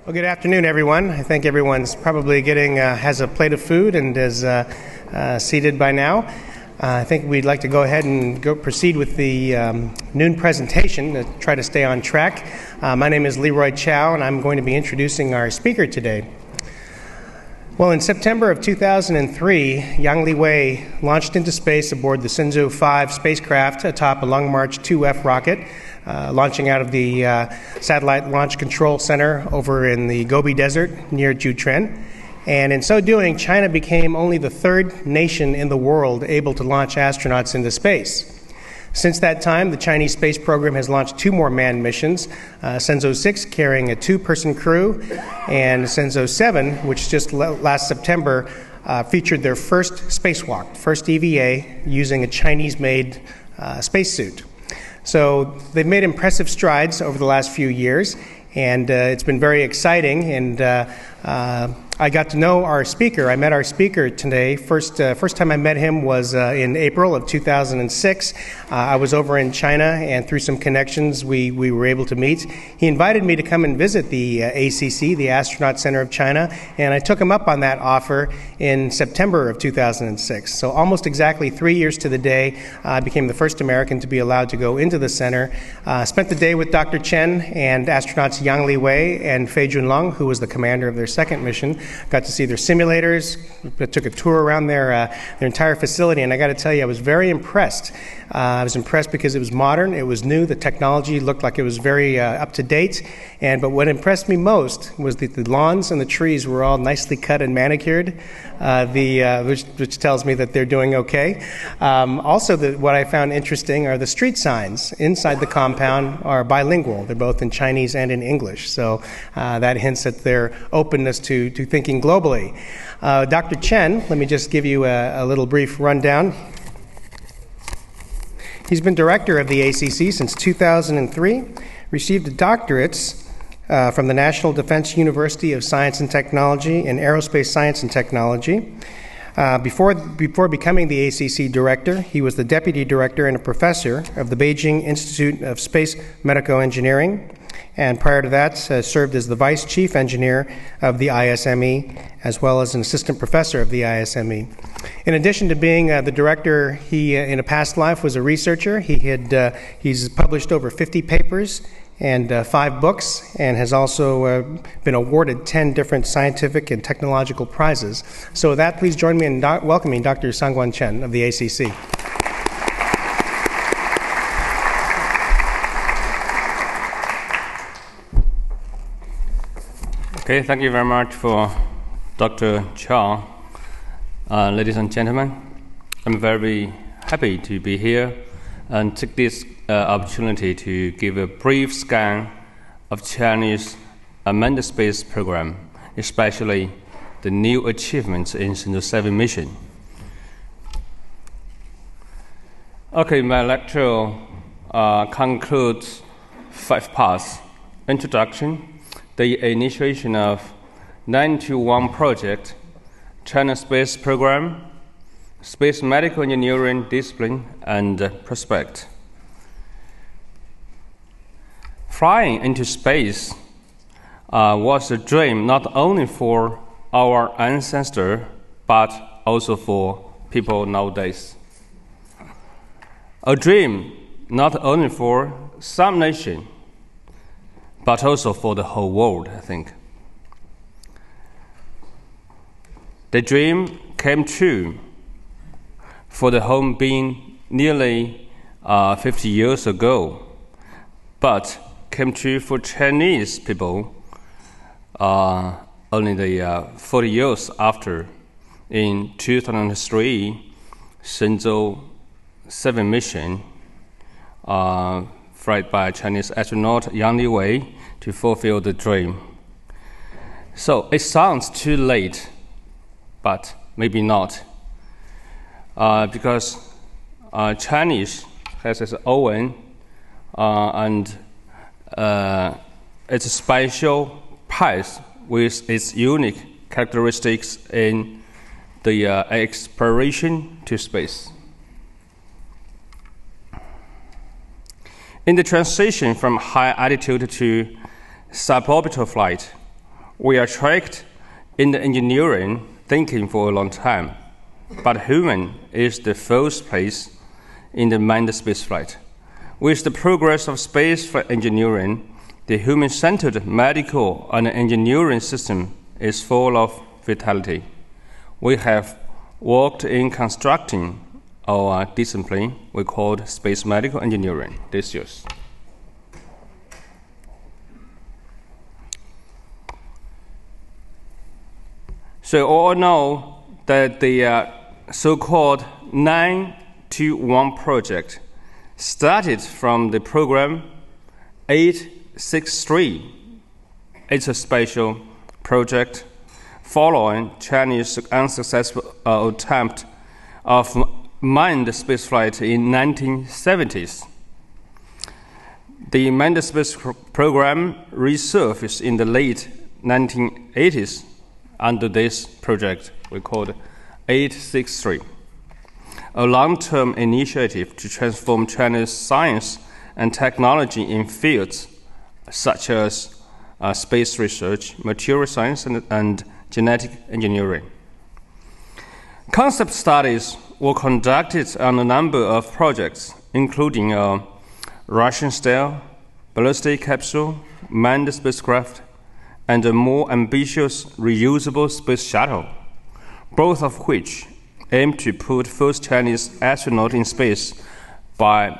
Well, good afternoon, everyone. I think everyone's probably has a plate of food and is seated by now. I think we'd like to go ahead and proceed with the noon presentation to try to stay on track. My name is Leroy Chow, and I'm going to be introducing our speaker today. Well, in September of 2003, Yang Liwei launched into space aboard the Shenzhou 5 spacecraft atop a Long March 2F rocket, launching out of the Satellite Launch Control Center over in the Gobi Desert near Jutren. And in so doing, China became only the third nation in the world able to launch astronauts into space. Since that time, the Chinese space program has launched 2 more manned missions, Shenzhou 6 carrying a 2-person crew, and Shenzhou 7, which just last September featured their first spacewalk, first EVA, using a Chinese-made spacesuit. So they've made impressive strides over the last few years, and it's been very exciting. And I got to know our speaker. I met our speaker today. First time I met him was in April of 2006. I was over in China, and through some connections, we were able to meet. He invited me to come and visit the ACC, the Astronaut Center of China, and I took him up on that offer in September of 2006. So almost exactly 3 years to the day, I became the first American to be allowed to go into the center. Spent the day with Dr. Chen and astronauts Yang Liwei and Fei Junlong, who was the commander of their second mission. Got to see their simulators, took a tour around their entire facility, and I got to tell you, I was very impressed. I was impressed because it was modern, it was new, the technology looked like it was very up to date, but what impressed me most was that the lawns and the trees were all nicely cut and manicured, which tells me that they're doing okay. Also, what I found interesting are the street signs inside the compound are bilingual. They're both in Chinese and in English, so that hints at their openness to thinking globally. Dr. Chen, let me just give you a little brief rundown. He's been director of the ACC since 2003, received a doctorate from the National Defense University of Science and Technology in Aerospace Science and Technology. Before becoming the ACC director, he was the deputy director and a professor of the Beijing Institute of Space Medical Engineering, and prior to that served as the vice chief engineer of the ISME, as well as an assistant professor of the ISME. In addition to being the director, he in a past life was a researcher. He's published over 50 papers and 5 books, and has also been awarded 10 different scientific and technological prizes. So with that, please join me in welcoming Dr. Sangguan Chen of the ACC. Okay, thank you very much for Dr. Chow. Ladies and gentlemen, I'm very happy to be here and take this opportunity to give a brief scan of Chinese unmanned space program, especially the new achievements in Shenzhou 7 mission. Okay, my lecture concludes 5 parts. Introduction, the initiation of 921 project, China Space Program, Space Medical Engineering discipline, and prospect. Flying into space was a dream not only for our ancestors, but also for people nowadays. A dream not only for some nation, but also for the whole world, I think. The dream came true for the home being nearly 50 years ago, but came true for Chinese people only the 40 years after. In 2003, Shenzhou 7 mission flight by Chinese astronaut Yang Liwei to fulfill the dream. So it sounds too late, but maybe not, because Chinese has its own and its special path with its unique characteristics in the exploration to space. In the transition from high altitude to suborbital flight, We are tracked in the engineering thinking for a long time, but human is the first place in the manned spaceflight. With the progress of spaceflight engineering, the human-centered medical and engineering system is full of vitality. We have worked in constructing our discipline we called space medical engineering this year. So all know that the so-called 921 project started from the program 863. It's a special project following Chinese unsuccessful attempt of manned spaceflight in 1970s. The manned space program resurfaced in the late 1980s under this project we called 863, a long-term initiative to transform China's science and technology in fields such as space research, material science, and genetic engineering. Concept studies were conducted on a number of projects, including a Russian-style ballistic capsule, manned spacecraft, and a more ambitious reusable space shuttle, both of which aim to put first Chinese astronaut in space by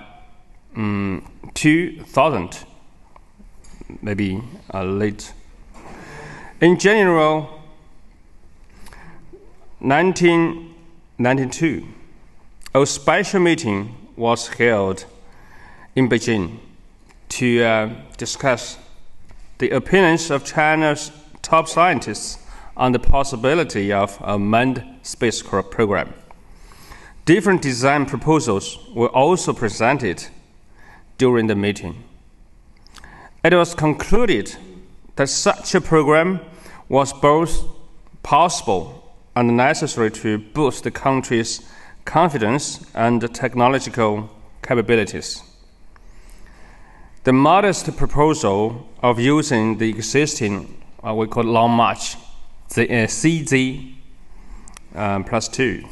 2000, maybe late. In January 1992, a special meeting was held in Beijing to discuss the opinions of China's top scientists on the possibility of a manned space program. Different design proposals were also presented during the meeting. It was concluded that such a program was both possible and necessary to boost the country's confidence and technological capabilities. The modest proposal of using the existing, we call Long March, the CZ +2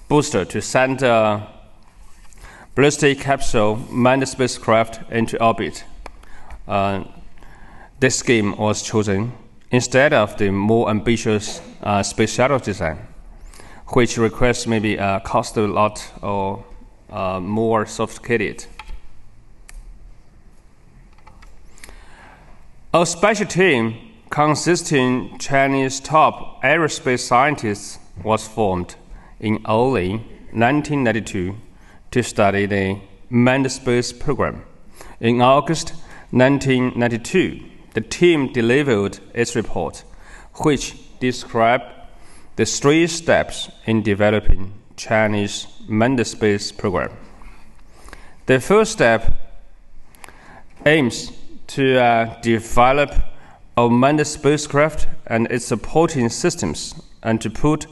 booster to send a ballistic capsule manned spacecraft into orbit. This scheme was chosen instead of the more ambitious space shuttle design, which requires maybe cost a lot or more sophisticated. A special team consisting Chinese top aerospace scientists was formed in early 1992 to study the manned space program. In August 1992, the team delivered its report, which described the 3 steps in developing Chinese manned space program. The first step aims to develop a manned spacecraft and its supporting systems, and to put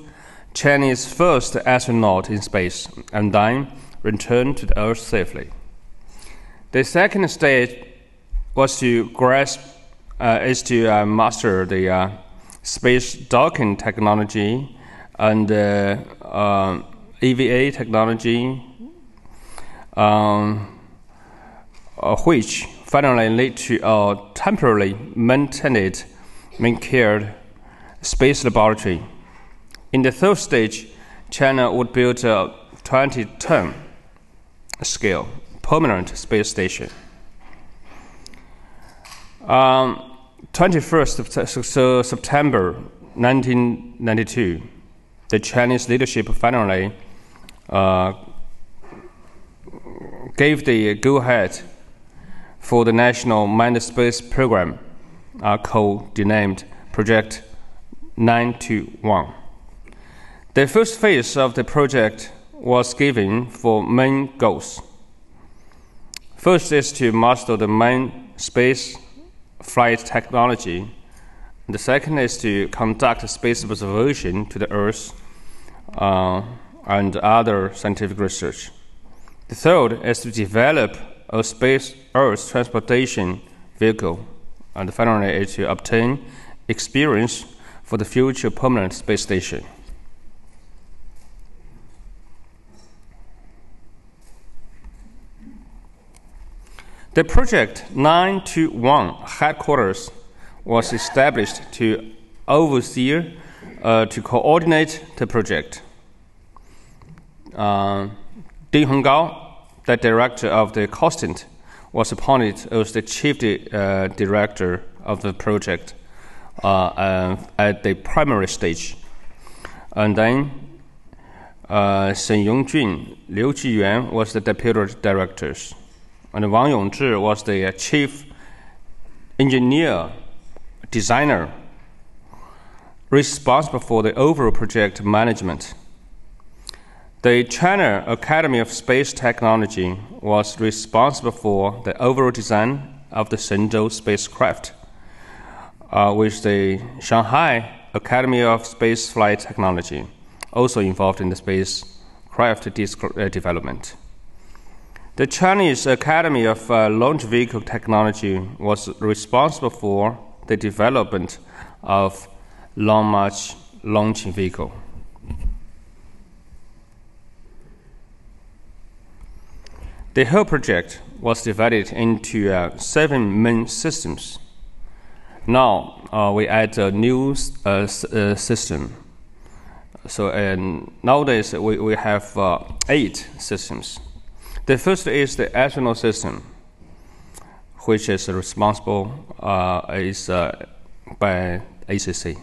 Chinese first astronaut in space and then return to the Earth safely. The second stage was to master the space docking technology and EVA technology, which finally led to a temporarily maintained space laboratory. In the third stage, China would build a 20-ton scale permanent space station. 21st September 1992, the Chinese leadership finally gave the go-ahead for the National Manned Space Program, codenamed Project 921. The first phase of the project was given for main goals. First is to master the main space flight technology. The second is to conduct space observation to the Earth and other scientific research. The third is to develop a space Earth transportation vehicle. And finally is to obtain experience for the future permanent space station. The Project 921 headquarters was established to oversee, to coordinate the project. Ding Honggao, the director of the Constant, was appointed as the chief director of the project at the primary stage. And then Shen Yongjun, Liu Jiyuan was the deputy directors. And Wang Yongzhi was the chief engineer, designer, responsible for the overall project management. The China Academy of Space Technology was responsible for the overall design of the Shenzhou spacecraft, with the Shanghai Academy of Space Flight Technology also involved in the spacecraft development. The Chinese Academy of Launch Vehicle Technology was responsible for the development of Long March launching vehicle. The whole project was divided into 7 main systems. Now we add a new system. So nowadays we have 8 systems. The first is the astronaut system, which is responsible by ACC.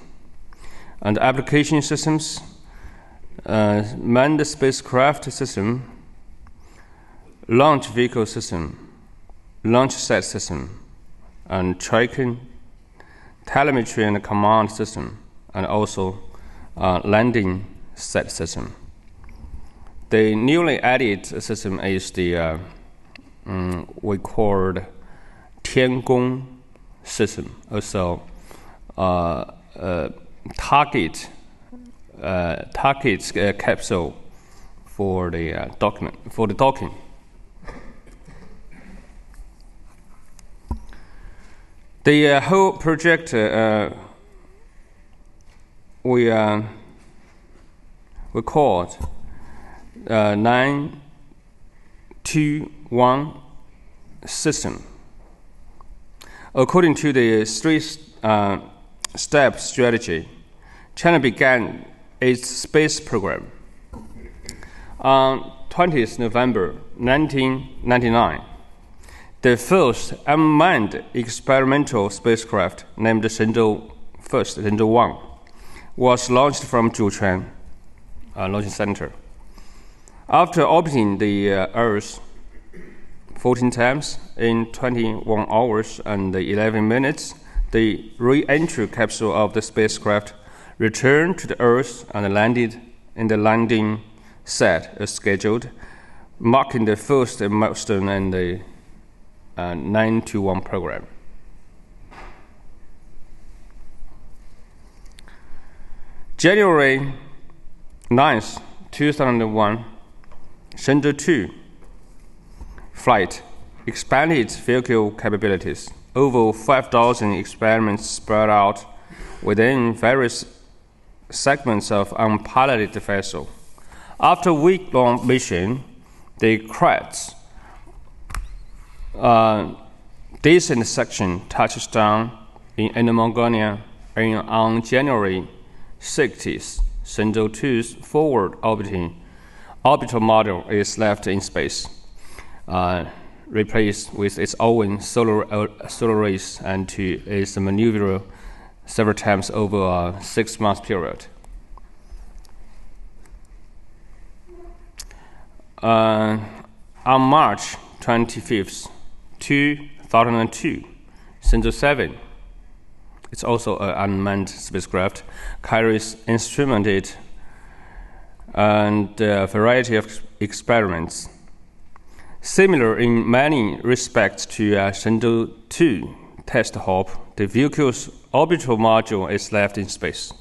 And application systems, manned spacecraft system, launch vehicle system, launch set system, and tracking, telemetry and command system, and also landing set system. The newly added system is the we called Tiangong system, also target capsule for the docking. The whole project we called 921 system. According to the 3-step strategy, China began its space program on 20th November 1999. The first unmanned experimental spacecraft, named Shenzhou 1, was launched from Zhuquan Launching Center. After orbiting the Earth 14 times in 21 hours and 11 minutes, the re-entry capsule of the spacecraft returned to the Earth and landed in the landing set as scheduled, marking the first milestone in the 921 program. January 9th, 2001, Shenzhou 2 flight expanded its vehicle capabilities. Over 5,000 experiments spread out within various segments of unpiloted vessel. After a week-long mission, the craft's descent section touched down in Inner Mongolia on January 60th. Shenzhou 2's forward orbital module is left in space, replaced with its own solar race, and is maneuvered several times over a 6-month period. On March 25th, 2002, Shenzhou 7, it's also an unmanned spacecraft, carries instrumented and a variety of experiments. Similar in many respects to Shenzhou 2 test hop, the vehicle's orbital module is left in space.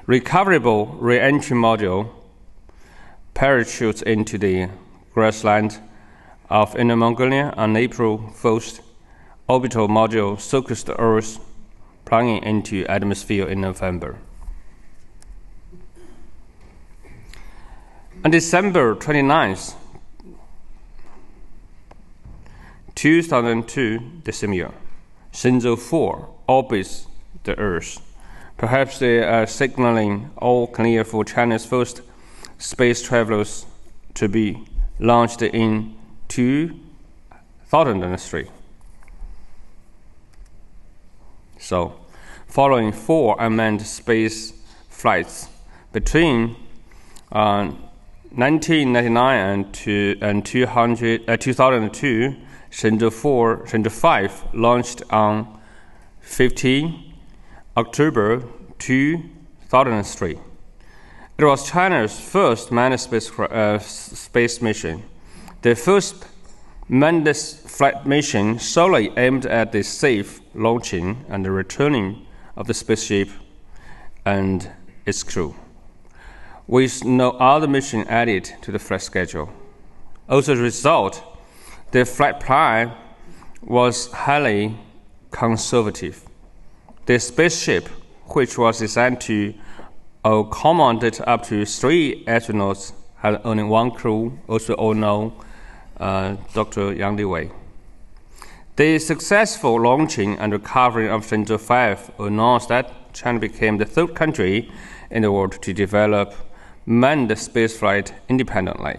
Recoverable re-entry module parachutes into the grassland of Inner Mongolia on April 1st. Orbital module circles the Earth plunging into atmosphere in November. On December 29th, 2002, the same year, Shenzhou 4 orbits the Earth. Perhaps they are signaling all clear for China's first space travelers to be launched in 2003. So, following 4 unmanned space flights between 1999 and 2002, Shenzhou 5 launched on 15 October 2003. It was China's first manned space mission. The first manned flight mission solely aimed at the safe launching and the returning of the spaceship and its crew, with no other mission added to the flight schedule. As a result, the flight plan was highly conservative. The spaceship, which was designed to accommodate up to 3 astronauts, had only 1 crew, also all know Dr. Yang Liwei. The successful launching and recovery of Shenzhou 5 announced that China became the 3rd country in the world to develop manned spaceflight independently.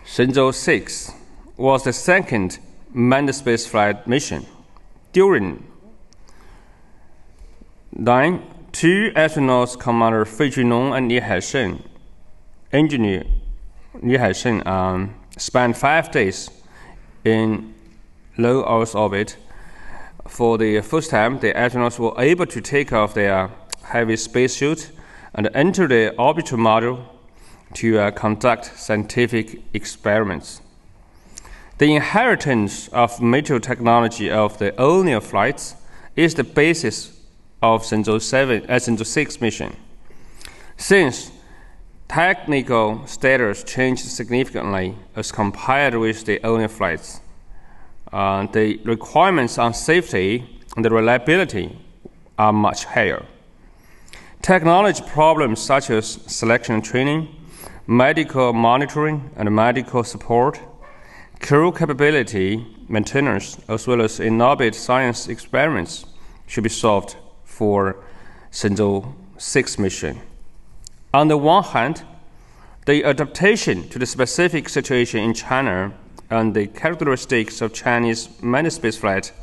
Shenzhou 6 was the 2nd manned spaceflight mission. During 2 astronauts, Commander Fei Junong and Li Haisheng, engineer Li Haisheng, spent 5 days in low Earth orbit. For the first time, the astronauts were able to take off their heavy spacesuit and enter the orbital module to conduct scientific experiments. The inheritance of material technology of the earlier flights is the basis of Shenzhou 6 mission. Since technical status changed significantly as compared with the earlier flights, the requirements on safety and the reliability are much higher. Technology problems such as selection and training, medical monitoring and medical support, crew capability maintenance, as well as in-orbit science experiments should be solved for Shenzhou 6 mission. On the one hand, the adaptation to the specific situation in China and the characteristics of Chinese manned spaceflight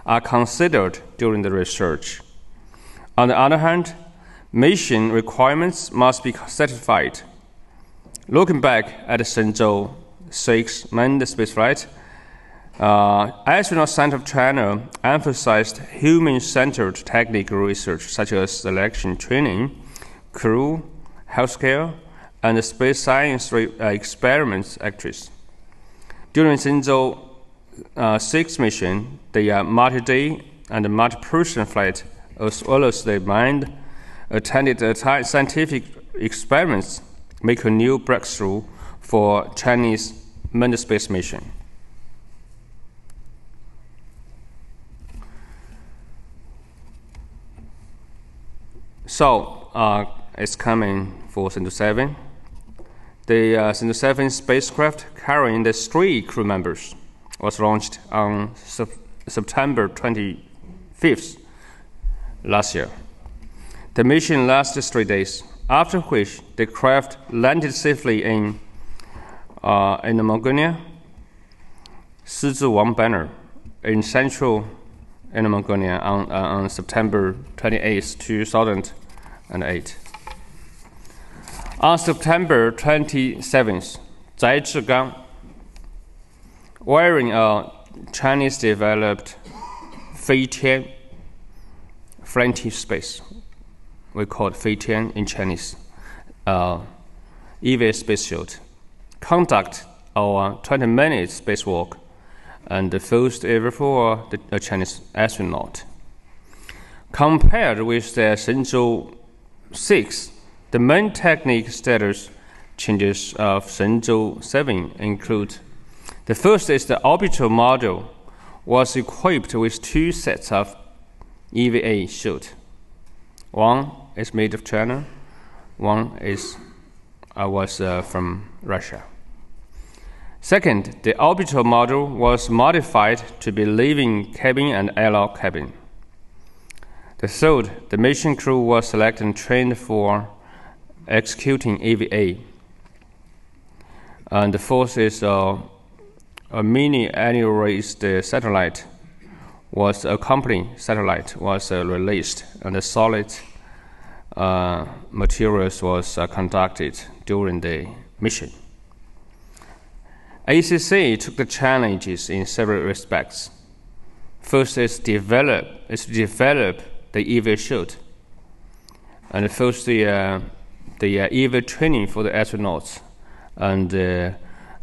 are considered during the research. On the other hand, mission requirements must be satisfied. Looking back at the Shenzhou 6 manned spaceflight, Astronaut Center of China emphasized human-centered technical research such as selection training, crew, healthcare, and space science experiments activities. During Shenzhou 6 mission, the multi-day and multi-person flight, as well as the manned attended scientific experiments, make a new breakthrough for Chinese manned space mission. So, it's coming for Shenzhou 7. The Shenzhou 7 spacecraft carrying the 3 crew members was launched on September 25th last year. The mission lasted 3 days, after which the craft landed safely in Inner Mongolia, Sizhiwang Banner, in central Inner Mongolia on September 28th, 2008. On September 27th, Zai Zhigang, wearing a Chinese-developed Feitian flying space, we call it Feitian in Chinese, EVA spacesuit, conduct our 20-minute spacewalk, and the first ever for a Chinese astronaut. Compared with the Shenzhou 6, the main technique status changes of Shenzhou 7 include The first is the orbital module was equipped with 2 sets of EVA chute. One is made of China, one was from Russia. Second, the orbital module was modified to be living cabin and airlock cabin. The third, the mission crew was selected and trained for executing EVA. And the fourth is a mini annual-raised satellite was a company satellite was released, and the solid materials was conducted during the mission. ACC took the challenges in several respects. First is to develop the EVA chute, and first the EVA training for the astronauts, and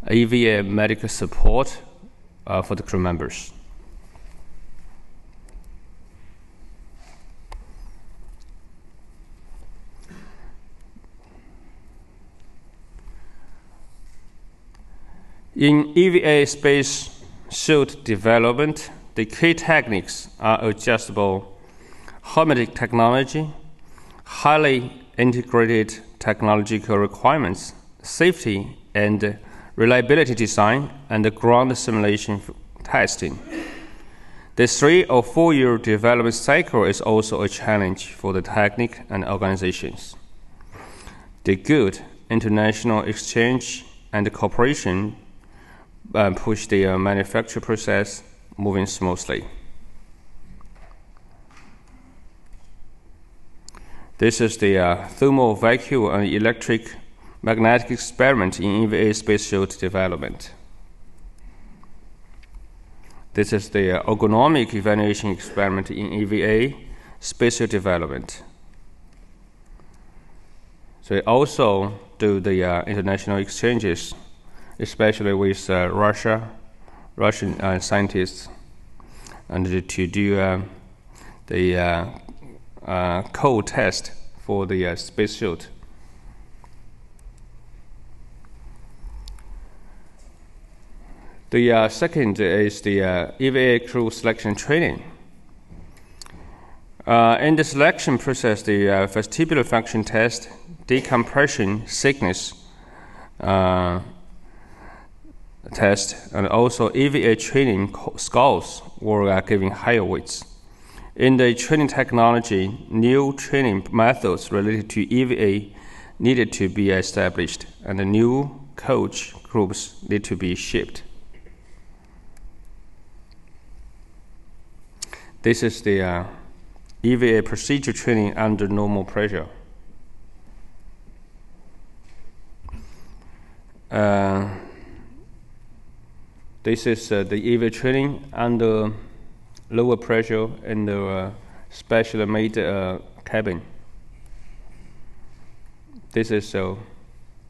EVA medical support for the crew members. In EVA space chute development, the key techniques are adjustable hermetic technology, highly integrated technological requirements, safety and reliability design, and the ground simulation testing. The 3 or 4 year development cycle is also a challenge for the technique and organizations. The good international exchange and cooperation push the manufacture process moving smoothly. This is the thermal vacuum and electric magnetic experiment in EVA space chute development. This is the ergonomic evaluation experiment in EVA space chute development. So we also do the international exchanges, especially with Russian scientists, and to do the code test for the space chute. The second is the EVA crew selection training. In the selection process, the vestibular function test, decompression sickness test, and also EVA training scores were given higher weights. In the training technology, new training methods related to EVA needed to be established, and the new coach groups need to be shipped. This is the EVA procedure training under normal pressure. This is the EVA training under lower pressure in the specially made cabin. This is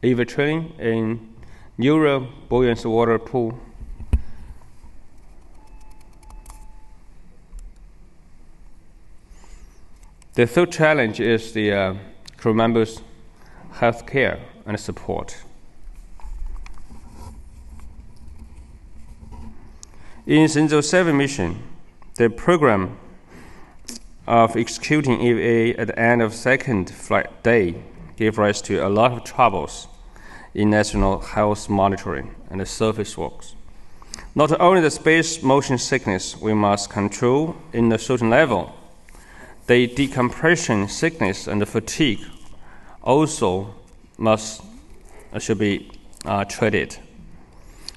EVA training in neural buoyant water pool. The third challenge is the crew members' health care and support. In Shenzhou 7 mission, the program of executing EVA at the end of second flight day gave rise to a lot of troubles in national health monitoring and the surface works. Not only the space motion sickness we must control in a certain level, the decompression sickness and the fatigue also should be treated.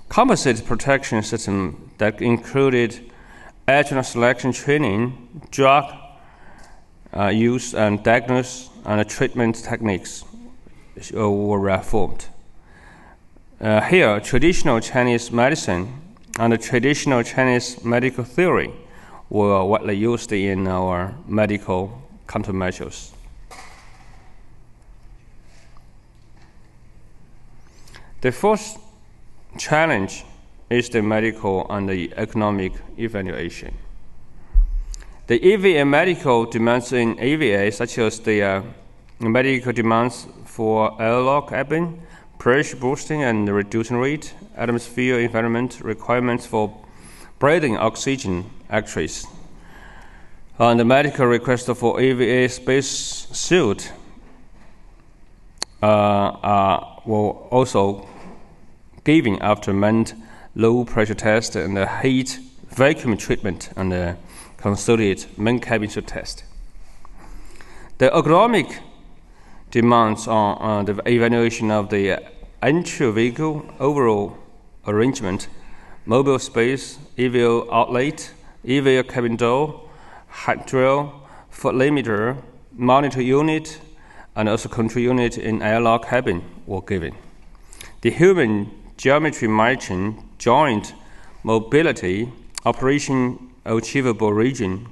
Composite protection system that included astronaut selection training, drug use and diagnosis and treatment techniques were formed. Here, traditional Chinese medicine and the traditional Chinese medical theory were widely used in our medical countermeasures. The fourth challenge is the medical and the economic evaluation. The EVA medical demands in EVA, such as the medical demands for airlock cabin, pressure boosting and reducing rate, atmosphere environment requirements for breathing oxygen actuators, and the medical request for EVA space suit were also given after manned low pressure test and the heat vacuum treatment and the consulted main cabin suit test. The ergonomic demands on the evaluation of the entry vehicle overall arrangement, mobile space, EVA outlet, EVA cabin door, handrail, foot limiter, monitor unit, and also control unit in airlock cabin were given. The human geometry matching, joint mobility, operation achievable region,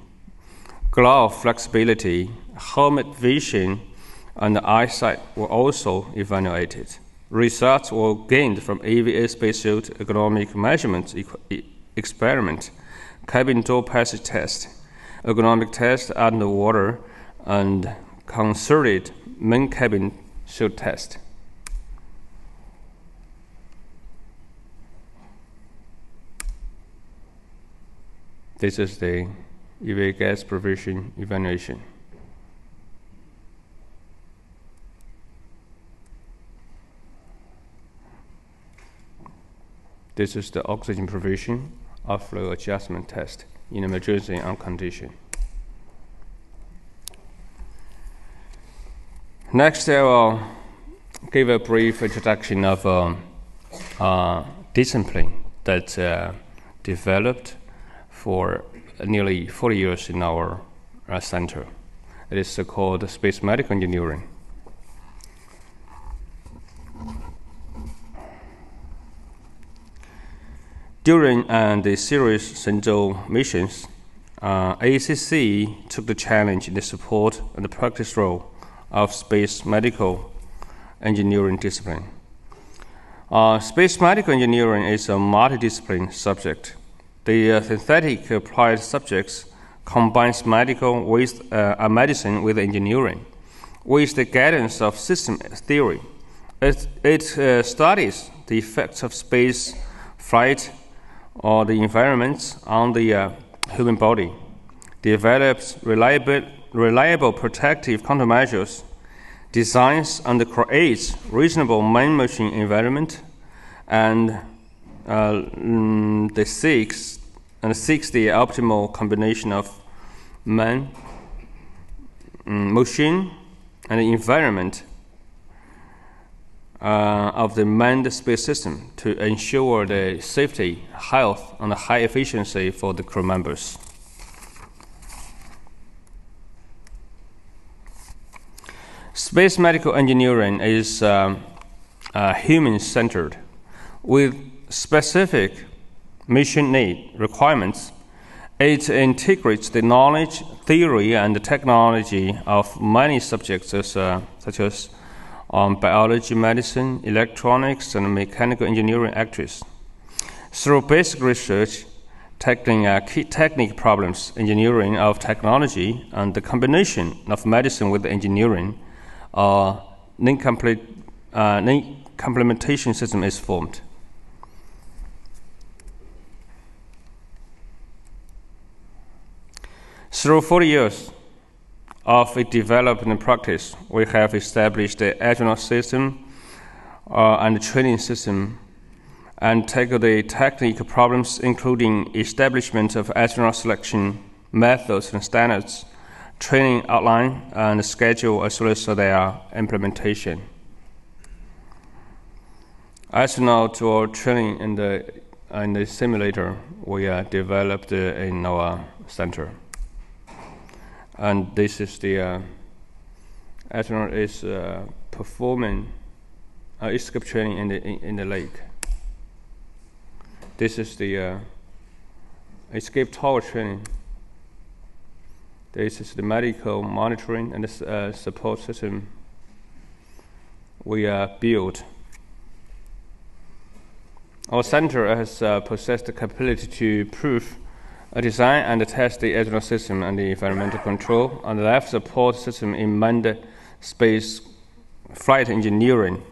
glove flexibility, helmet vision, and eyesight were also evaluated. Results were gained from EVA spacesuit ergonomic measurements experiment, cabin door passage test, ergonomic test underwater, and concerted main cabin suit test. This is the EVA Gas Provision Evaluation. This is the oxygen provision outflow adjustment test in emergency and condition. Next, I will give a brief introduction of discipline that developed for nearly 40 years in our center. It is called space medical engineering. During the series Shenzhou missions, ACC took the challenge in the support and the practice role of space medical engineering discipline. Space medical engineering is a multidisciplinary subject. The synthetic applied subjects combines medical with medicine with engineering, with the guidance of system theory. It studies the effects of space flight or the environments on the human body, develops reliable protective countermeasures, designs and creates reasonable man-machine environment, and seeks the optimal combination of man, machine, and the environment of the manned space system to ensure the safety, health, and high efficiency for the crew members. Space medical engineering is human-centered, with specific mission need requirements. It integrates the knowledge, theory, and the technology of many subjects such as biology, medicine, electronics, and mechanical engineering activities. Through basic research, tackling key technical problems, engineering of technology, and the combination of medicine with engineering, complementation system is formed. Through 40 years of development and practice, we have established the astronaut system and the training system and tackle the technical problems, including establishment of astronaut selection methods and standards, training outline and schedule, as well as their implementation. Astronaut or training in the simulator we developed in our center. And this is the astronaut is performing escape training in the lake. This is the escape tower training. This is the medical monitoring and the support system we built. Our center has possessed the capability to prove, design and test the astronaut system and the environmental control and the life support system in manned space flight engineering.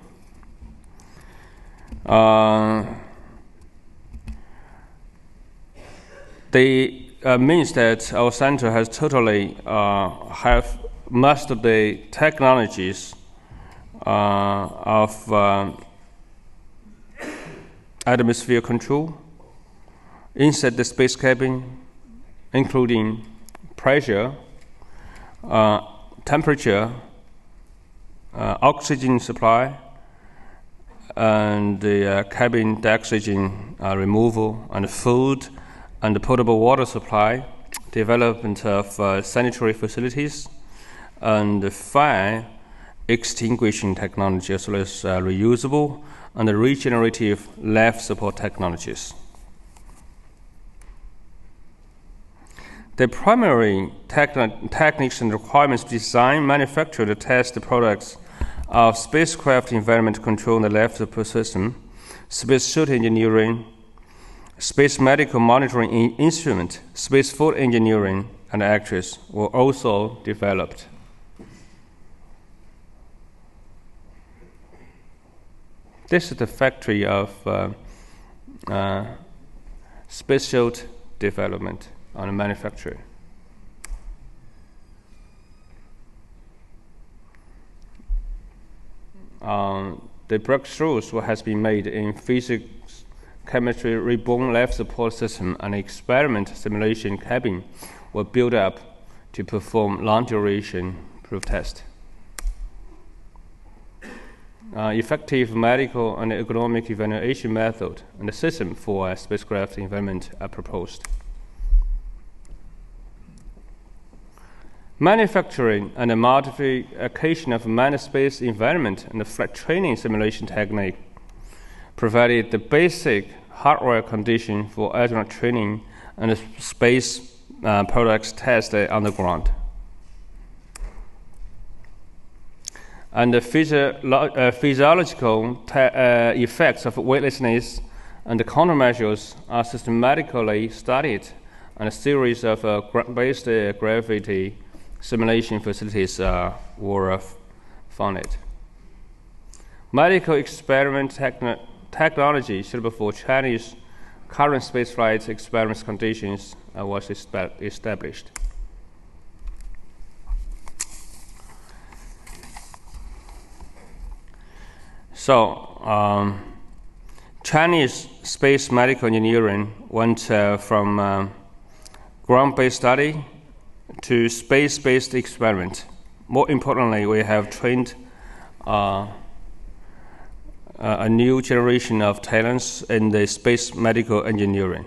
Means that our center has totally have mastered the technologies of atmosphere control inside the space cabin, including pressure, temperature, oxygen supply, and the cabin oxygen removal, and food, and the potable water supply, development of sanitary facilities, and the fire extinguishing technology, as well as reusable and regenerative life support technologies. The primary techniques and requirements to design, manufacture, and test the products of spacecraft environment control and the life support system, space suit engineering, space medical monitoring instrument, space food engineering, and actuators were also developed. This is the factory of space suit development and manufacturing. The breakthroughs has been made in physics, chemistry, reborn life support system, and experiment simulation cabin were built up to perform long-duration proof test. Effective medical and economic evaluation method and the system for spacecraft environment are proposed. Manufacturing and the modification of manned space environment and the flight training simulation technique provided the basic hardware condition for astronaut training and the space products tested on the ground. And the physiological effects of weightlessness and the countermeasures are systematically studied, and a series of ground-based gravity simulation facilities were founded. Medical experiment technology suitable for Chinese current spaceflight experiment conditions was established. So, Chinese space medical engineering went from ground-based study to space-based experiment. More importantly, we have trained a new generation of talents in the space medical engineering.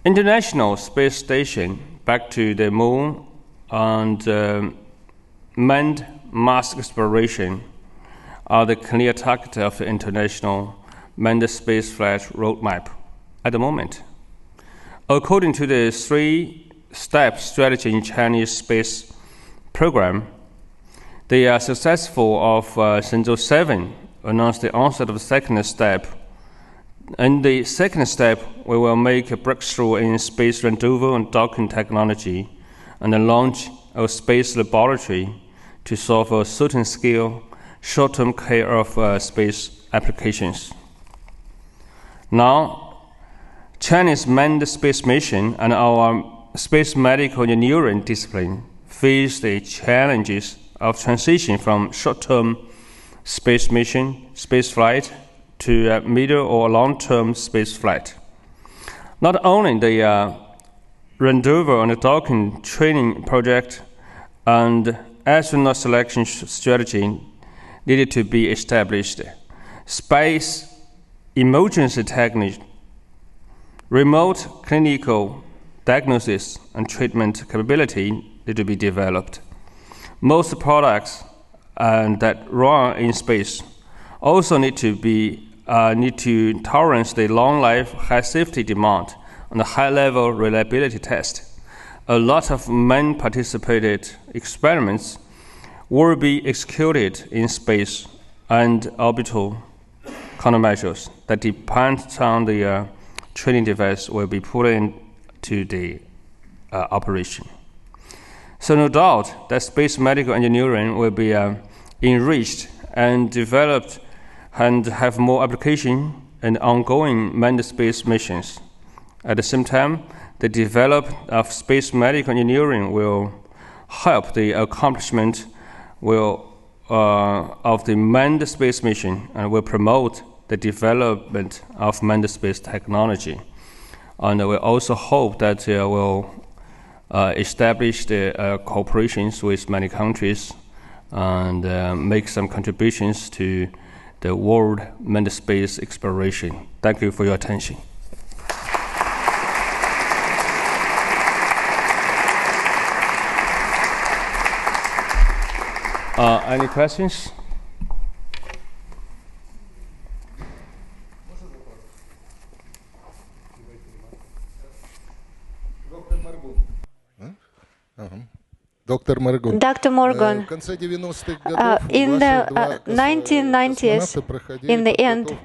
International Space Station, back to the moon, and manned Mars exploration are the clear target of the international manned spaceflight roadmap at the moment. According to the three-step strategy in Chinese space program, they are successful of Shenzhou 7 announced the onset of the second step. In the second step, we will make a breakthrough in space rendezvous and docking technology and the launch of space laboratory to solve a certain scale, short-term care of space applications. Now, Chinese manned space mission and our space medical engineering discipline face the challenges of transition from short-term space mission, space flight, to middle or long-term space flight. Not only the rendezvous and docking training project and astronaut selection strategy needed to be established. Space emergency technique, remote clinical diagnosis and treatment capability need to be developed. Most products that run in space also need to tolerance the long life, high safety demand and the high level reliability test. A lot of man-participated experiments will be executed in space and orbital countermeasures that depends on the training device will be put into the operation. So no doubt that space medical engineering will be enriched and developed and have more application in ongoing manned space missions. At the same time, the development of space medical engineering will help the accomplishment of the manned space mission and will promote the development of manned space technology. And we also hope that will establish the cooperations with many countries and make some contributions to the world manned space exploration. Thank you for your attention. Any questions? Dr. Morgan, in the 1990s, in the end,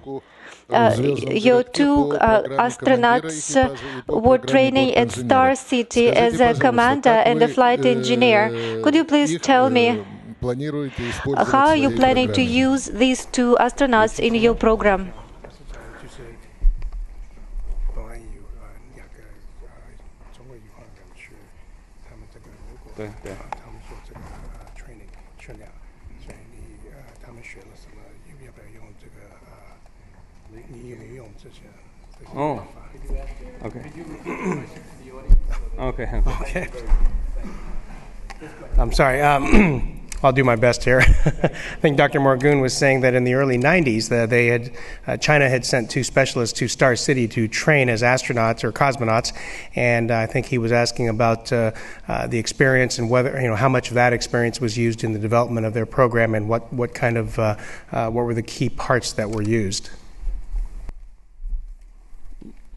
your two astronauts were training at Star City as a commander and a flight engineer. Could you please tell me how are you planning to use these two astronauts in your program? Oh, okay. Okay. Okay. I'm sorry. I'll do my best here. I think Dr. Morgun was saying that in the early 90s, China had sent two specialists to Star City to train as astronauts or cosmonauts, and I think he was asking about the experience and whether, how much of that experience was used in the development of their program and what were the key parts that were used.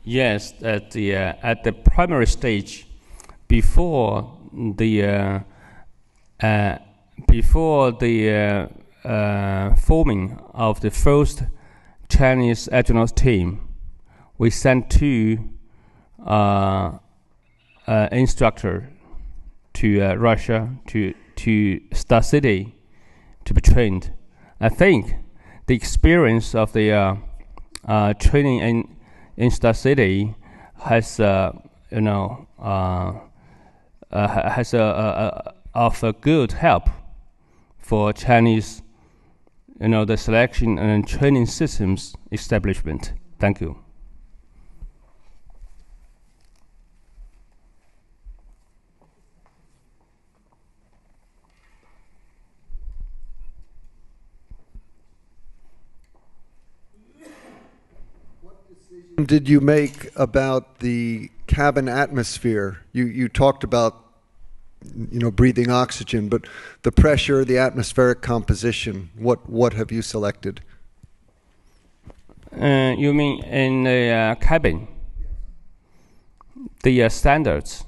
Yes, at the primary stage, before the forming of the first Chinese astronaut team, we sent two instructors to Russia, to Star City, to be trained. I think the experience of the training in Star City has of a good help for Chinese, the selection and training systems establishment. Thank you. What decision did you make about the cabin atmosphere? You talked about breathing oxygen, but the pressure, the atmospheric composition, what have you selected? You mean in the cabin? The standards,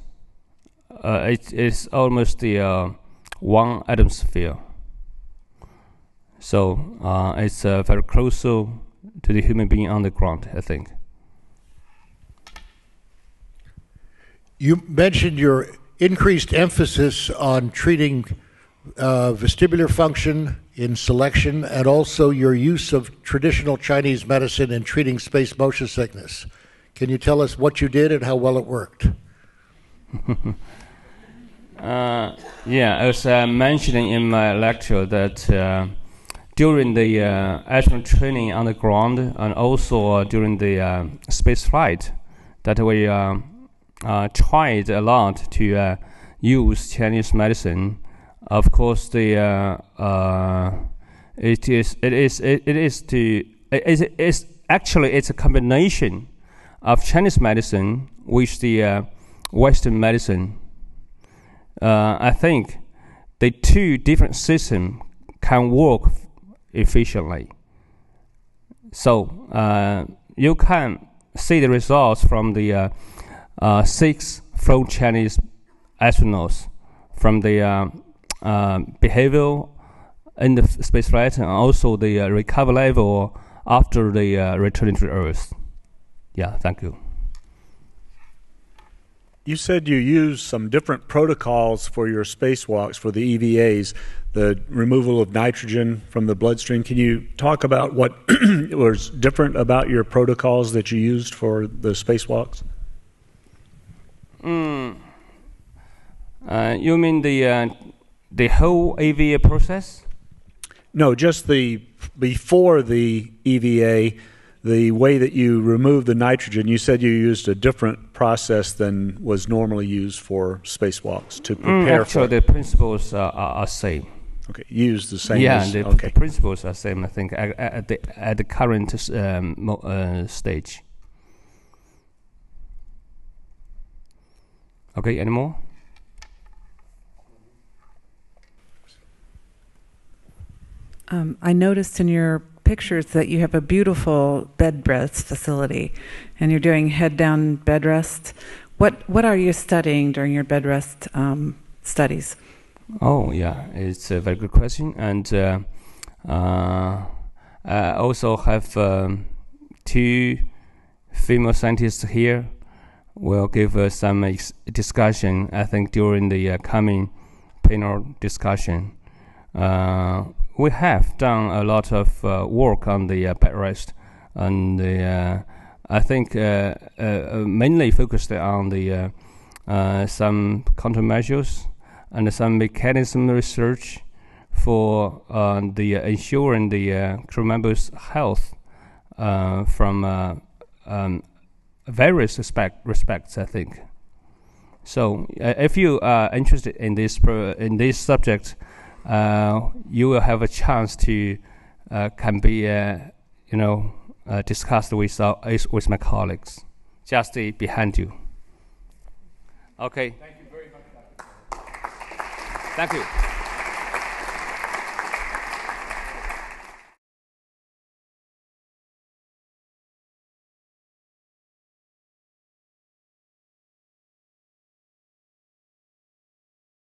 it is almost the 1 atmosphere. So it's very close to the human being on the ground, I think. You mentioned your increased emphasis on treating vestibular function in selection and also your use of traditional Chinese medicine in treating space motion sickness. Can you tell us what you did and how well it worked? As I mentioned in my lecture that during the astronaut training on the ground and also during the space flight, that we tried a lot to use Chinese medicine. Of course, it's a combination of Chinese medicine with the Western medicine. I think the two different systems can work efficiently. So you can see the results from the 6 flown Chinese astronauts from the behavioral in the spaceflight and also the recovery level after the returning to Earth. Yeah, thank you. You said you used some different protocols for your spacewalks, for the EVAs, the removal of nitrogen from the bloodstream. Can you talk about what was different about your protocols that you used for the spacewalks? You mean the whole EVA process? No, just before the EVA, the way that you remove the nitrogen. You said you used a different process than was normally used for spacewalks to prepare actually, the principles are same. Okay, use the same. Yeah, the principles are same. I think at the current stage. Okay, any more? I noticed in your pictures that you have a beautiful bed rest facility, and you're doing head-down bed rest. What are you studying during your bed rest studies? Oh, yeah, it's a very good question. And I also have 2 female scientists here. Will give us some discussion, I think, during the coming panel discussion. We have done a lot of work on the bed rest, and I think mainly focused on the some countermeasures and some mechanism research for the ensuring the crew members' health from various respects, I think. So, if you are interested in this subject, you will have a chance to can be discussed with my colleagues just behind you. Okay. Thank you very much, Dr. Thank you.